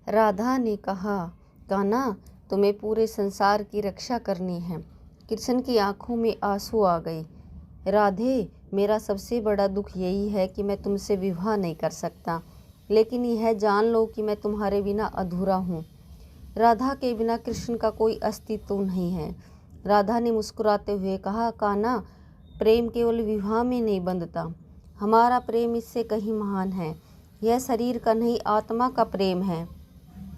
राधा ने कहा, कान्हा, तुम्हें पूरे संसार की रक्षा करनी है। कृष्ण की आंखों में आंसू आ गए। राधे, मेरा सबसे बड़ा दुख यही है कि मैं तुमसे विवाह नहीं कर सकता, लेकिन यह जान लो कि मैं तुम्हारे बिना अधूरा हूँ। राधा के बिना कृष्ण का कोई अस्तित्व नहीं है। राधा ने मुस्कुराते हुए कहा, कान्हा, प्रेम केवल विवाह में नहीं बंधता। हमारा प्रेम इससे कहीं महान है। यह शरीर का नहीं, आत्मा का प्रेम है।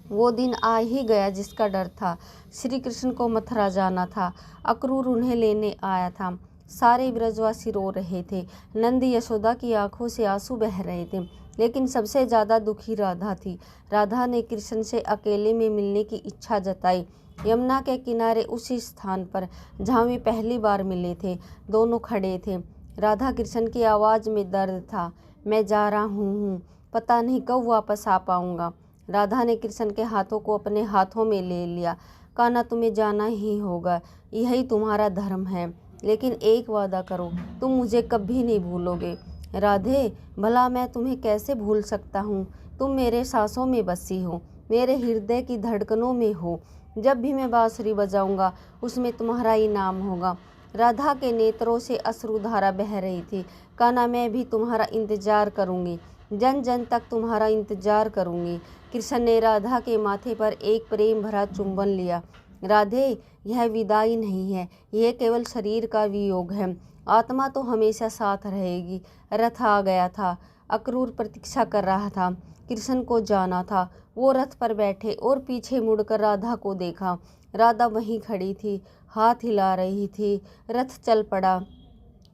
वो दिन आ ही गया जिसका डर था। श्री कृष्ण को मथुरा जाना था। अक्रूर उन्हें लेने आया था। सारे ब्रजवासी रो रहे थे। नंदी यशोदा की आंखों से आंसू बह रहे थे, लेकिन सबसे ज़्यादा दुखी राधा थी। राधा ने कृष्ण से अकेले में मिलने की इच्छा जताई। यमुना के किनारे उसी स्थान पर जहाँ वे पहली बार मिले थे, दोनों खड़े थे। राधा कृष्ण की आवाज़ में दर्द था। मैं जा रहा हूँ, पता नहीं कब वापस आ पाऊँगा। राधा ने कृष्ण के हाथों को अपने हाथों में ले लिया। कान्हा, तुम्हें जाना ही होगा, यही तुम्हारा धर्म है, लेकिन एक वादा करो, तुम मुझे कभी नहीं भूलोगे। राधे, भला मैं तुम्हें कैसे भूल सकता हूँ? तुम मेरे सांसों में बसी हो, मेरे हृदय की धड़कनों में हो। जब भी मैं बांसुरी बजाऊंगा, उसमें तुम्हारा ही नाम होगा। राधा के नेत्रों से अश्रुधारा बह रही थी। कान्हा, मैं भी तुम्हारा इंतजार करूंगी, जन जन तक तुम्हारा इंतजार करूंगी। कृष्ण ने राधा के माथे पर एक प्रेम भरा चुंबन लिया। राधे, यह विदाई नहीं है, यह केवल शरीर का वियोग है। आत्मा तो हमेशा साथ रहेगी। रथ आ गया था। अक्रूर प्रतीक्षा कर रहा था। कृष्ण को जाना था। वो रथ पर बैठे और पीछे मुड़कर राधा को देखा। राधा वहीं खड़ी थी, हाथ हिला रही थी। रथ चल पड़ा।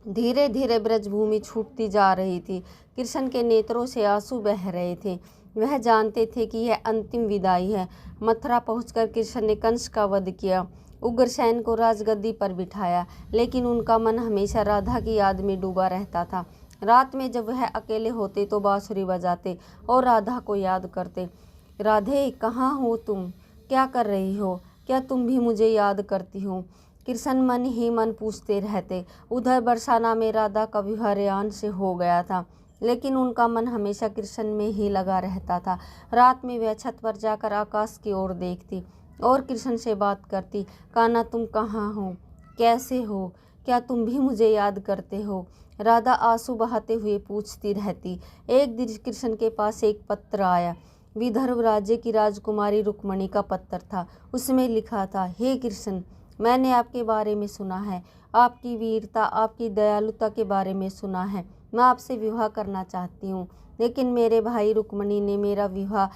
धीरे धीरे ब्रजभूमि छूटती जा रही थी। कृष्ण के नेत्रों से आंसू बह रहे थे। वह जानते थे कि यह अंतिम विदाई है। मथुरा पहुंचकर कृष्ण ने कंस का वध किया, उग्रसेन को राजगद्दी पर बिठाया, लेकिन उनका मन हमेशा राधा की याद में डूबा रहता था। रात में जब वह अकेले होते तो बांसुरी बजाते और राधा को याद करते। राधे, कहाँ हो तुम? क्या कर रही हो? क्या तुम भी मुझे याद करती हो? कृष्ण मन ही मन पूछते रहते। उधर बरसाना में राधा का विवाह रेयान से हो गया था, लेकिन उनका मन हमेशा कृष्ण में ही लगा रहता था। रात में वह छत पर जाकर आकाश की ओर देखती और कृष्ण से बात करती। कान्हा, तुम कहाँ हो? कैसे हो? क्या तुम भी मुझे याद करते हो? राधा आंसू बहाते हुए पूछती रहती। एक दिन कृष्ण के पास एक पत्र आया। विदर्भ राज्य की राजकुमारी रुक्मणी का पत्र था। उसमें लिखा था, हे कृष्ण, मैंने आपके बारे में सुना है, आपकी वीरता, आपकी दयालुता के बारे में सुना है। मैं आपसे विवाह करना चाहती हूँ, लेकिन मेरे भाई रुक्मणी ने मेरा विवाह